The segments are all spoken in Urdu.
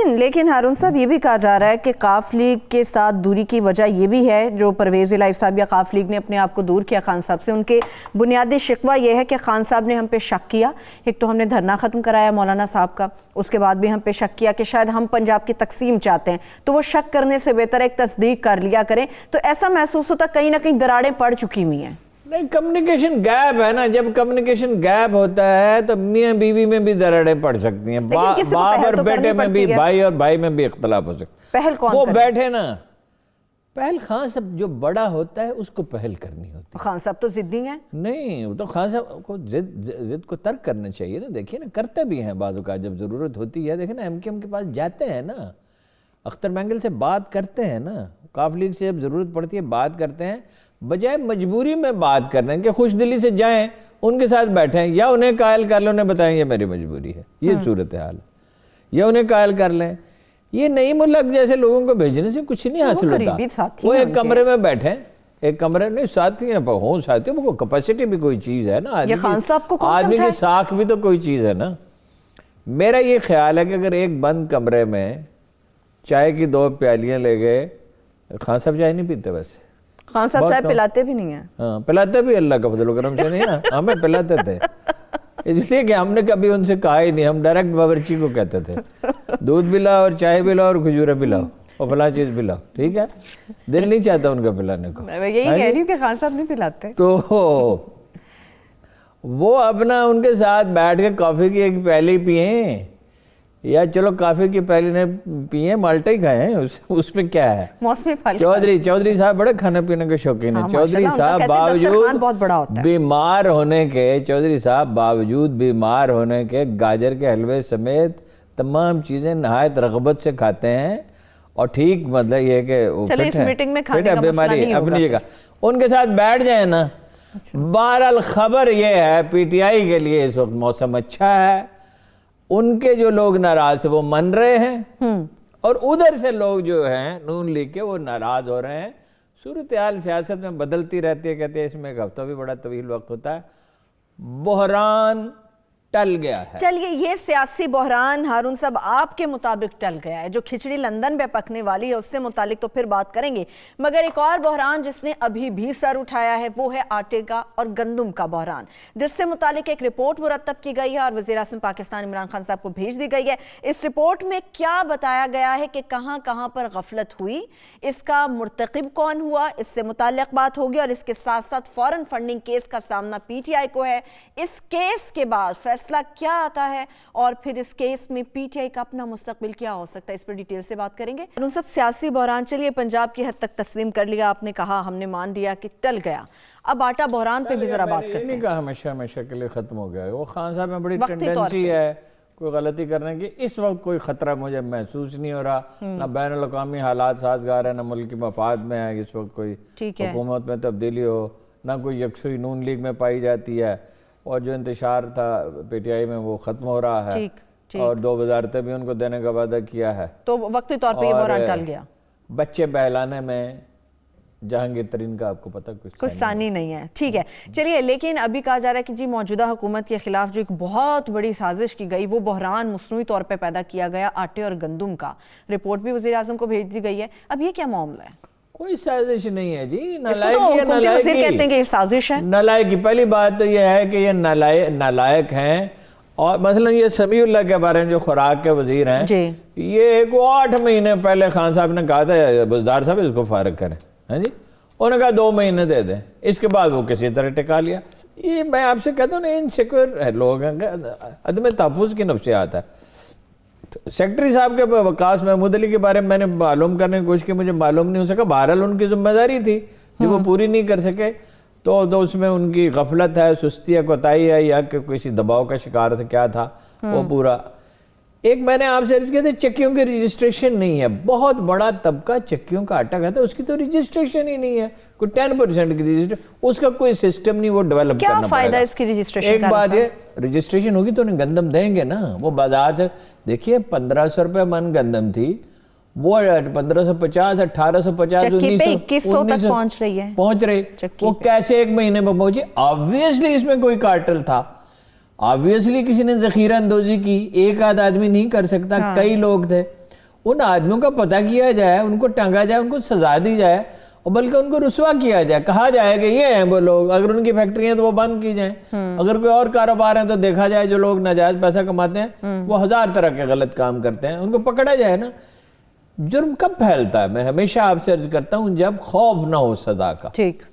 لیکن ہارون صاحب یہ بھی کہا جا رہا ہے کہ قاف لیگ کے ساتھ دوری کی وجہ یہ بھی ہے، جو پرویز الہی صاحب یا قاف لیگ نے اپنے آپ کو دور کیا خان صاحب سے، ان کے بنیادی شکوہ یہ ہے کہ خان صاحب نے ہم پہ شک کیا. ایک تو ہم نے دھرنا ختم کرایا مولانا صاحب کا، اس کے بعد بھی ہم پہ شک کیا کہ شاید ہم پنجاب کی تقسیم چاہتے ہیں، تو وہ شک کرنے سے بہتر ایک تصدیق کر لیا کریں. تو ایسا محسوس ہوتا کہیں نہ کہیں دراڑیں پڑ چکی ہوئی ہیں. نہیں، کمیونیکیشن گیپ ہے نا. جب کمیونیکیشن گیپ ہوتا ہے تو میاں بیوی میں بھی دراڑیں پڑ سکتی ہیں، باپ اور بیٹے میں بھی، بھائی اور بھائی میں بھی اختلاف ہو سکتا ہے. پہل کون وہ بیٹھے نا، پہل خان صاحب جو بڑا ہوتا ہے اس کو پہل کرنی ہوتی ہے. خان صاحب تو ضدی ہیں. نہیں، وہ تو خان صاحب کو ضد کو ترک کرنا چاہیے نا. دیکھیے نا، کرتے بھی ہیں بعض اوقات جب ضرورت ہوتی ہے. دیکھیں نا، ایم کیو ایم کے پاس جاتے ہیں نا، اختر مینگل سے بات کرتے ہیں نا، قاف لیگ سے جب ضرورت پڑتی ہے بات کرتے ہیں، بجائے مجبوری میں بات کرنے کہ خوش دلی سے جائیں ان کے ساتھ بیٹھیں، یا انہیں قائل کر لیں، انہیں بتائیں یہ میری مجبوری ہے، یہ صورتحال ہے، یا انہیں قائل کر لیں. یہ نئی ملک جیسے لوگوں کو بھیجنے سے کچھ نہیں حاصل ہوتا. وہ ایک کمرے میں بیٹھیں، ایک کمرے نہیں، ساتھی ہیں ہوں، ساتھی وہ کیپیسٹی بھی کوئی چیز ہے نا. آدمی کی ساکھ بھی تو کوئی چیز ہے نا. میرا یہ خیال ہے کہ اگر ایک بند کمرے میں چائے کی 2 پیالیاں لے گئے، خان صاحب چائے نہیں پیتے ویسے، خان صاحب چائے پلاتے بھی نہیں ہیں. ہاں، پلاتے بھی اللہ کا فضل و کرم سے نہیں نا، ہمیں پلاتے تھے اس لیے کہ ہم نے کبھی ان سے کہا ہی نہیں. ہم ڈائریکٹ باورچی کو کہتے تھے دودھ بھی لاؤ اور چائے بھی لاؤ اور کھجورے بھی لاؤ اور فلاں چیز بھی لاؤ، ٹھیک ہے. دل نہیں چاہتا ان کا پلانے کو. میں یہی کہہ رہی ہوں کہ خان صاحب نہیں پلاتے. تو وہ اپنا ان کے ساتھ بیٹھ کے کافی کی ایک پیالی پئیں، یا چلو کافی کی پیالی نے پیئیں، مالٹا ہی کھائیں، اس میں کیا ہے. موسمی پھل چودھری صاحب بڑے کھانے پینے کے شوقین ہیں. چودھری صاحب باوجود بیمار ہونے کے، چودھری صاحب باوجود بیمار ہونے کے گاجر کے حلوے سمیت تمام چیزیں نہایت رغبت سے کھاتے ہیں. اور ٹھیک مطلب یہ کہ فٹ ہے، بیماری اپنی جگہ. ان کے ساتھ بیٹھ جائیں نا. بہرحال خبر یہ ہے پی ٹی آئی کے لیے اس وقت موسم اچھا ہے. ان کے جو لوگ ناراض ہیں وہ من رہے ہیں، اور ادھر سے لوگ جو ہیں نون لیگ کے وہ ناراض ہو رہے ہیں. صورتحال سیاست میں بدلتی رہتی ہے، کہتے ہیں اس میں ایک ہفتہ بھی بڑا طویل وقت ہوتا ہے. بحران ٹل گیا ہے. چلیے، یہ سیاسی بحران ہارون صاحب آپ کے مطابق ٹل گیا ہے. جو کھچڑی لندن میں پکنے والی ہے اس سے متعلق تو پھر بات کریں گے، مگر ایک اور بحران جس نے ابھی بھی سر اٹھایا ہے وہ ہے آٹے کا اور گندم کا بحران، جس سے متعلق ایک رپورٹ مرتب کی گئی ہے اور وزیر اعظم پاکستان عمران خان صاحب کو بھیج دی گئی ہے. اس رپورٹ میں کیا بتایا گیا ہے کہ کہاں کہاں پر غفلت ہوئی، اس کا مرتکب کون ہوا، اس سے متعلق بات ہوگی. اور اس کے ساتھ ساتھ فورن فنڈنگ کیس کا سامنا پی ٹی آئی کو ہے. اس کیس کے بعد فیصلہ کیا آتا ہے اور پھر اس کیس میں پی ٹی آئی کا اپنا مستقبل کیا ہو سکتا ہے، اس پر ڈیٹیل سے بات کریں گے. ہم سب سیاسی بحران چلیے پنجاب کی حد تک تسلیم کر لیا، آپ نے کہا، ہم نے مان لیا کہ ٹل گیا. اب آٹا بحران پہ بھی ذرا بات کرتے ہیں. یہ نہیں کہا ہمیشہ کے لیے ختم ہو گیا. وہ خان صاحب میں بڑی ٹینڈنسی ہے کوئی غلطی کرنے کی. اس وقت کوئی خطرہ مجھے محسوس نہیں ہو رہا، نہ بین الاقوامی حالات سازگار ہے، نہ ملک کی مفاد میں ہے اس وقت کوئی حکومت میں تبدیلی ہو، نہ کوئی یکسوئی نون لیگ میں پائی جاتی ہے. اور جو انتشار تھا پی ٹی آئی میں وہ ختم ہو رہا ہے، اور 2 وزارتیں بھی ان کو دینے کا وعدہ کیا ہے. تو وقتی طور پہ یہ بحران ٹل گیا. بچے بہلانے میں جہانگیر ترین کا آپ کو پتہ کچھ ثانی نہیں ہے. ٹھیک ہے، چلیے. لیکن ابھی کہا جا رہا ہے کہ جی موجودہ حکومت کے خلاف جو ایک بہت بڑی سازش کی گئی، وہ بحران مصنوعی طور پہ پیدا کیا گیا آٹے اور گندم کا. رپورٹ بھی وزیر اعظم کو بھیج دی گئی ہے. اب یہ کیا معاملہ ہے؟ کوئی سازش نہیں ہے جی. وزیر کہتے ہیں کہ یہ سازش ہے. نالائکی. پہلی بات تو یہ ہے کہ یہ نالائق ہیں. اور مثلا یہ سمیع اللہ کے بارے میں جو خوراک کے وزیر ہیں، یہ 8 مہینے پہلے خان صاحب نے کہا تھا بزدار صاحب اس کو فارغ کریں. ہاں جی، انہوں نے کہا 2 مہینے دے دیں. اس کے بعد وہ کسی طرح ٹکا لیا. یہ میں آپ سے کہتا ہوں نا، انسیکیور لوگ ہیں، عدم تحفظ کی نفسیات ہے. سیکرٹری صاحب کے وقاص محمود علی کے بارے میں نے معلوم کرنے کی کوشش کی، مجھے معلوم نہیں ہو سکا. بہرحال ان کی ذمہ داری تھی جو وہ پوری نہیں کر سکے، تو اس میں ان کی غفلت ہے، سستی ہے، کوتاہی ہے، یا کہ کسی دباؤ کا شکار تھا، کیا تھا وہ پورا. ایک میں نے آپ سے عرض کیا تھا چکیوں کی رجسٹریشن نہیں ہے. بہت بڑا طبقہ چکیوں کا آٹا کھاتا ہے، اس کی تو رجسٹریشن ہی نہیں ہے. کوئی 10% کی رجسٹریشن، اس کا کوئی سسٹم نہیں وہ ڈیولپ کرنا پڑے گا. کیا فائدہ اس کی رجسٹریشن کا؟ ایک بات یہ، رجسٹریشن ہوگی تو انہیں گندم دیں گے نا. وہ بازار سے دیکھیے 1500 روپے من گندم تھی، وہ 1550 1850 2100 تک پہنچ رہی. وہ کیسے 1 مہینے میں پہنچی؟ آبویسلی اس میں کوئی کارٹل تھا، آبویسلی کسی نے ذخیرہ اندوزی کی. ایک آدھ آدمی نہیں کر سکتا، کئی لوگ تھے. ان آدمیوں کا پتہ کیا جائے, ان کو ٹانگا جائے, ان کو سزا دی جائے, اور بلکہ ان کو رسوا کیا جائے, کہا جائے کہ یہ ہیں وہ لوگ, اگر ان کی فیکٹری ہیں تو وہ بند کی جائیں, اگر کوئی اور کاروبار ہیں تو دیکھا جائے جو لوگ ناجائز پیسہ کماتے ہیں وہ 1000 طرح کے غلط کام کرتے ہیں, ان کو پکڑا جائے نا. جرم کب پھیلتا ہے؟ میں ہمیشہ آپ سے عرض کرتا ہوں جب خوف نہ ہو سزا کا. ٹھیک.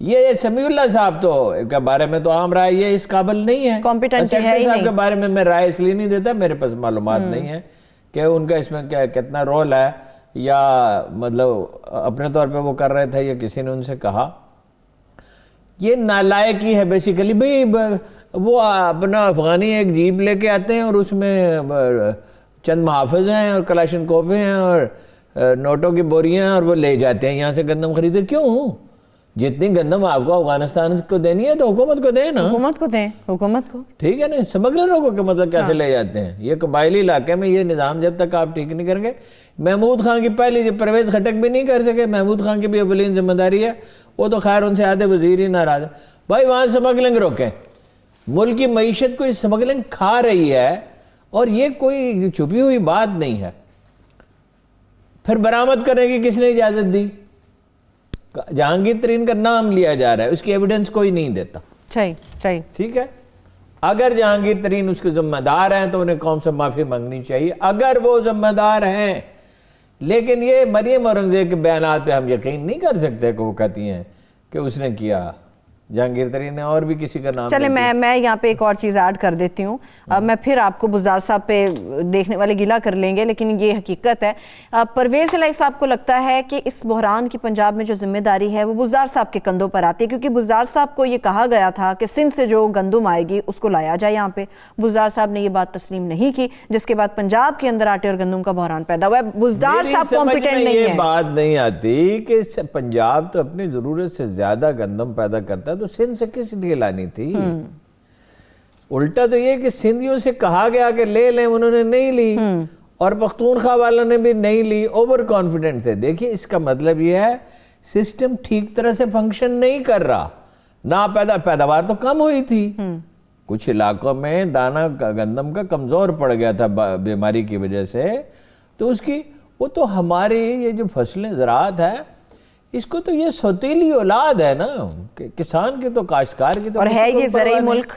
یہ سمیع اللہ صاحب تو کے بارے میں تو عام رائے یہ اس قابل نہیں ہے, کمپیٹنٹ ہے ہی صاحب نہیں کے بارے میں رائے اس لیے نہیں دیتا, میرے پاس معلومات نہیں ہے کہ ان کا اس میں کتنا رول ہے, یا مطلب اپنے طور پہ وہ کر رہے تھے یا کسی نے ان سے کہا. یہ نالائق ہی ہے بیسیکلی. بھئی وہ اپنا افغانی ایک جیپ لے کے آتے ہیں اور اس میں چند محافظ ہیں اور کلاشنکوف ہیں اور نوٹوں کی بوریاں, اور وہ لے جاتے ہیں یہاں سے گندم خریدے. کیوں؟ جتنی گندم آپ کو افغانستان کو دینی ہے تو حکومت کو دیں نا, حکومت کو دیں, حکومت کو. ٹھیک ہے نا. سمگلروں کو کہ مطلب کیسے لے جاتے ہیں؟ یہ قبائلی علاقے میں یہ نظام جب تک آپ ٹھیک نہیں کریں گے. محمود خان کی پہلی جو پرویز خٹک بھی نہیں کر سکے, محمود خان کی بھی اولین ذمہ داری ہے, وہ تو خیر ان سے آدھے وزیر ہی ناراض ہے. بھائی وہاں سمگلنگ روکیں, ملک کی معیشت کو یہ سمگلنگ کھا رہی ہے, اور یہ کوئی چھپی ہوئی بات نہیں ہے. پھر برآمد کرنے کی کس نے اجازت دی؟ جہانگیر ترین کا نام لیا جا رہا ہے, اس کی ایویڈنس کوئی نہیں دیتا. صحیح. ٹھیک ہے. اگر جہانگیر ترین اس کے ذمہ دار ہیں تو انہیں قوم سے معافی مانگنی چاہیے, اگر وہ ذمہ دار ہیں. لیکن یہ مریم اورنگزیب کے بیانات پہ ہم یقین نہیں کر سکتے کہ وہ کہتی ہیں کہ اس نے کیا. جہانگیر ترین نے اور بھی کسی کا نام. چلے میں یہاں پہ ایک اور چیز ایڈ کر دیتی ہوں. میں پھر آپ کو بزدار صاحب پہ دیکھنے والے گلا کر لیں گے, لیکن یہ حقیقت ہے. پرویز الہی صاحب کو لگتا ہے کہ اس بحران کی پنجاب میں جو ذمہ داری ہے وہ بزدار صاحب کے کندھوں پر آتی ہے, کیونکہ بزدار صاحب کو یہ کہا گیا تھا کہ سندھ سے جو گندم آئے گی اس کو لایا جائے یہاں پہ. بزدار صاحب نے یہ بات تسلیم نہیں کی, جس کے بعد پنجاب کے اندر آٹے اور گندم کا بحران پیدا ہوا ہے. بزدار صاحب کمپیٹنٹ نہیں ہے. یہ بات نہیں آتی کہ پنجاب تو اپنی ضرورت سے زیادہ گندم پیدا کرتا ہے, تو سندھ سے کس لیے لانی تھی؟ الٹا تو یہ کہ سندھیوں سے کہا گیا کہ لے لیں, انہوں نے نہیں لی, اور پختونخوا والوں نے بھی نہیں لی, اوور کانفیڈنٹ تھے. دیکھیے اس کا مطلب یہ ہے سسٹم ٹھیک طرح سے فنکشن نہیں کر رہا. نہ پیداوار تو کم ہوئی تھی, کچھ علاقوں میں دانہ گندم کا کمزور پڑ گیا تھا بیماری کی وجہ سے, تو اس کی وہ تو ہماری یہ جو فصلیں زراعت ہے اس کو تو یہ سوتیلی اولاد ہے نا, کسان کی تو کاشتکار کی تو, اور ہے یہ زرعی ملک,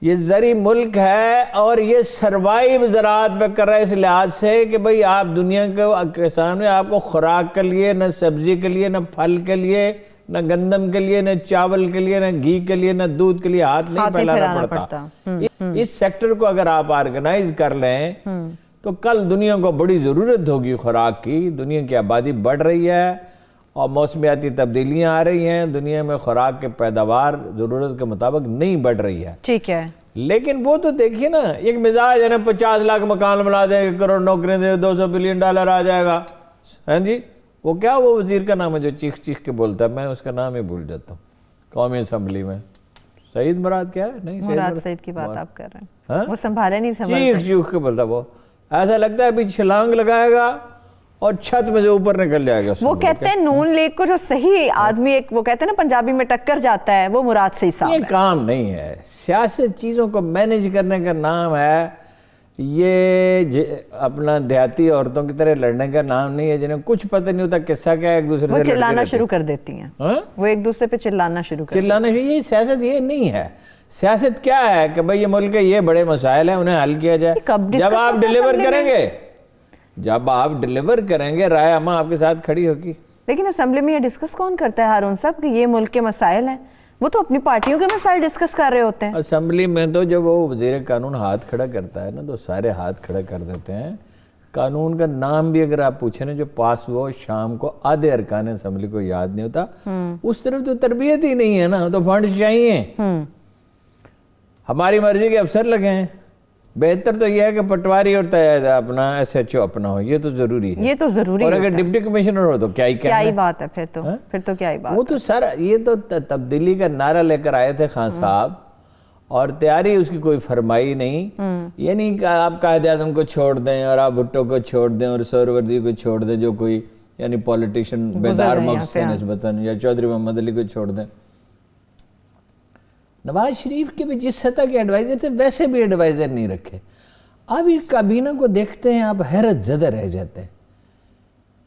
یہ زرعی ملک ہے, اور یہ سروائیو زراعت پہ کر رہا ہے اس لحاظ سے کہ بھئی آپ دنیا کے کسان میں آپ کو خوراک کے لیے, نہ سبزی کے لیے, نہ پھل کے لیے, نہ گندم کے لیے, نہ چاول کے لیے, نہ گھی کے لیے, نہ دودھ کے لیے ہاتھ نہیں پھیلانا پڑتا. اس سیکٹر کو اگر آپ آرگنائز کر لیں تو کل دنیا کو بڑی ضرورت ہوگی خوراک کی. دنیا کی آبادی بڑھ رہی ہے اور موسمیاتی تبدیلیاں آ رہی ہیں, دنیا میں خوراک کے پیداوار ضرورت کے مطابق نہیں بڑھ رہی ہے. ٹھیک ہے. لیکن وہ تو دیکھیے نا, ایک مزاج ہے نا 50 لاکھ مکان بنا دیں, 1 کروڑ نوکریاں دیں, $200 بلین آ جائے گا. ہاں جی, وہ کیا وہ وزیر کا نام ہے جو چیخ چیخ کے بولتا ہے, میں اس کا نام ہی بھول جاتا ہوں, قومی اسمبلی میں سعید مراد کیا ہے, نہیں مراد سعید کی بات آپ کر رہے ہیں, وہ سنبھالے نہیں سنبھالتے, چیخ چیخ کے بولتا, وہ ایسا لگتا ہے ابھی چھلانگ لگائے گا اور چھت میں سے اوپر نکل جائے گا. وہ کہتے ہیں نون لیگ کو جو صحیح آدمی, ایک وہ کہتے ہیں نا پنجابی میں ٹکر جاتا ہے, وہ مراد سعید صاحب ہے. یہ کام نہیں ہے, سیاست چیزوں کو مینج کرنے کا نام ہے, یہ اپنا دیہاتی عورتوں کی طرح لڑنے کا نام نہیں ہے جنہیں کچھ پتہ نہیں ہوتا قصہ کیا ہے, ایک دوسرے سے وہ چلانا شروع کر دیتی ہیں, وہ ایک دوسرے پہ چلانا شروع کر چلانا. یہ سیاست یہ نہیں ہے. سیاست کیا ہے کہ بھئی یہ ملک کے یہ بڑے مسائل ہیں, انہیں حل کیا جائے. جب آپ ڈیلیور کریں گے, جب آپ ڈیلیور کریں گے, رائے عامہ آپ کے ساتھ کھڑی ہوگی. لیکن اسمبلی میں یہ ڈسکس کون کرتا ہے ہارون صاحب کہ یہ ملک کے مسائل ہیں؟ وہ تو اپنی پارٹیوں کے مسائل ڈسکس کر رہے ہوتے ہیں. اسمبلی میں تو جب وہ وزیر قانون ہاتھ کھڑا کرتا ہے نا تو سارے ہاتھ کھڑا کر دیتے ہیں. قانون کا نام بھی اگر آپ پوچھیں نا جو پاس ہوا شام کو, آدھے ارکان اسمبلی کو یاد نہیں ہوتا. اس طرف تو تربیت ہی نہیں ہے نا, تو فنڈ چاہیے. ہماری مرضی کے افسر لگے ہیں. بہتر تو یہ ہے کہ پٹواری اور اپنا ایس ایچ او اپنا ہو, یہ تو ضروری ہے. یہ تو ضروری ہے. اور اگر ڈپٹی کمشنر ہو تو کیا ہی بات ہے, پھر تو کیا ہی بات. وہ تو سر یہ تو تبدیلی کا نعرہ لے کر آئے تھے خان صاحب, اور تیاری اس کی کوئی فرمائی نہیں. یعنی کہ آپ قائد اعظم کو چھوڑ دیں, اور آپ بھٹو کو چھوڑ دیں, اور سہروردی کو چھوڑ دیں جو کوئی یعنی پولیٹیشن بیدار مغز سے نسبتاً, یا چودھری محمد علی کو چھوڑ دیں. نواز شریف کے بھی جس سطح کے ایڈوائزر تھے ویسے بھی ایڈوائزر نہیں رکھے. اب یہ کابینہ کو دیکھتے ہیں آپ حیرت زدہ رہ جاتے ہیں.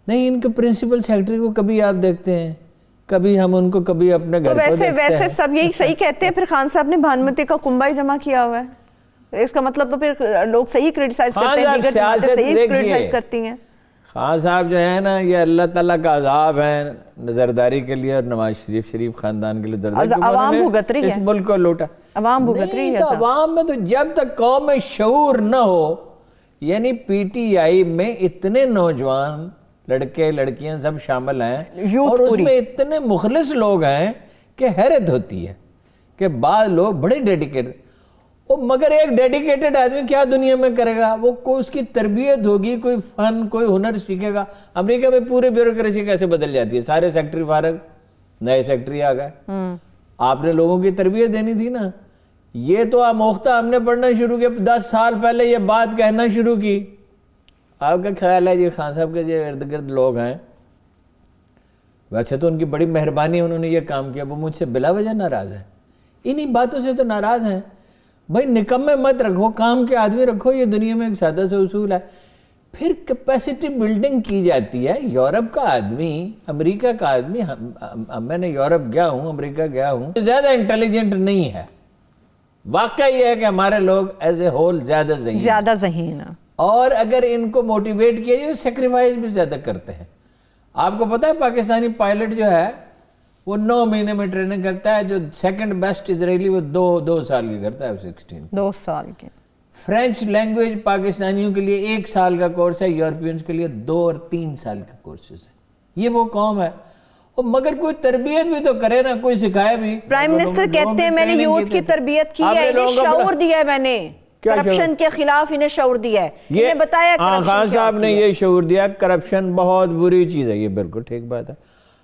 نہیں ان کے پرنسپل سیکرٹری کو کبھی آپ دیکھتے ہیں, کبھی ہم ان کو کبھی اپنے گھر کو دیکھتے ہیں. ویسے سب یہی صحیح کہتے ہیں, پھر خان صاحب نے بھانمتی کا کنبہ ہی جمع کیا ہوا ہے, اس کا مطلب تو پھر لوگ صحیح کرٹیسائز کرتے ہیں, دیگر جماعتیں صحیح کرٹیسائز کرتی ہیں. خان صاحب جو ہے نا یہ اللہ تعالیٰ کا عذاب ہے نظرداری کے لیے اور نواز شریف خاندان کے لیے دردناک. عوام بھگت رہی ہے, اس ملک کو لوٹا, عوام بھگت رہی ہے. تو عوام میں تو جب تک قوم میں شعور نہ ہو, یعنی پی ٹی آئی میں اتنے نوجوان لڑکے لڑکیاں سب شامل ہیں اور اس میں اتنے مخلص لوگ ہیں کہ حیرت ہوتی ہے کہ بعض لوگ بڑے ڈیڈیکیٹڈ, مگر ایک ڈیڈیکیٹڈ آدمی کیا دنیا میں کرے گا, وہ کوئی اس کی تربیت ہوگی, کوئی فن کوئی ہنر سیکھے گا. امریکہ میں پورے بیوروکریسی کیسے بدل جاتی ہے, سارے سیکٹری فارغ, نئے سیکٹری آ گئے. آپ نے لوگوں کی تربیت دینی تھی نا. یہ تو آموختہ ہم نے پڑھنا شروع کیا 10 سال پہلے یہ بات کہنا شروع کی. آپ کا خیال ہے جی خان صاحب کے جو ارد گرد لوگ ہیں, ویسے تو ان کی بڑی مہربانی انہوں نے یہ کام کیا, وہ مجھ سے بلا وجہ ناراض ہیں, انہی باتوں سے تو ناراض ہیں. بھائی نکمے مت رکھو, کام کے آدمی رکھو. یہ دنیا میں ایک سادہ سا اصول ہے. پھر کیپیسٹی بلڈنگ کی جاتی ہے. یورپ کا آدمی, امریکہ کا آدمی, میں نے یورپ گیا ہوں, امریکہ گیا ہوں, زیادہ انٹیلیجنٹ نہیں ہے. واقعہ یہ ہے کہ ہمارے لوگ ایز اے ہول زیادہ ذہین ہیں, اور اگر ان کو موٹیویٹ کیا جائے سیکریفائز بھی زیادہ کرتے ہیں. آپ کو پتہ ہے پاکستانی پائلٹ جو ہے وہ 9 مہینے میں ٹریننگ کرتا ہے, جو سیکنڈ بیسٹ اسرائیلی وہ 2 سال کی کرتا ہے, 16 2 سال کے. فرینچ لینگویج پاکستانیوں کے لیے 1 سال کا کورس ہے, یورپینز کے لیے 2 اور 3 سال کے کورسز ہیں. یہ وہ قوم ہے, مگر کوئی تربیت بھی تو کرے نا, کوئی سکھائے بھی. پرائم منسٹر کہتے ہیں میں نے یوتھ کی تربیت کی ہے, انہیں شعور دیا ہے, میں نے کرپشن کے خلاف انہیں شعور دیا ہے, انہیں بتایا. خان صاحب نے یہ شعور دیا کرپشن بہت بری چیز ہے. یہ بالکل ٹھیک بات ہے.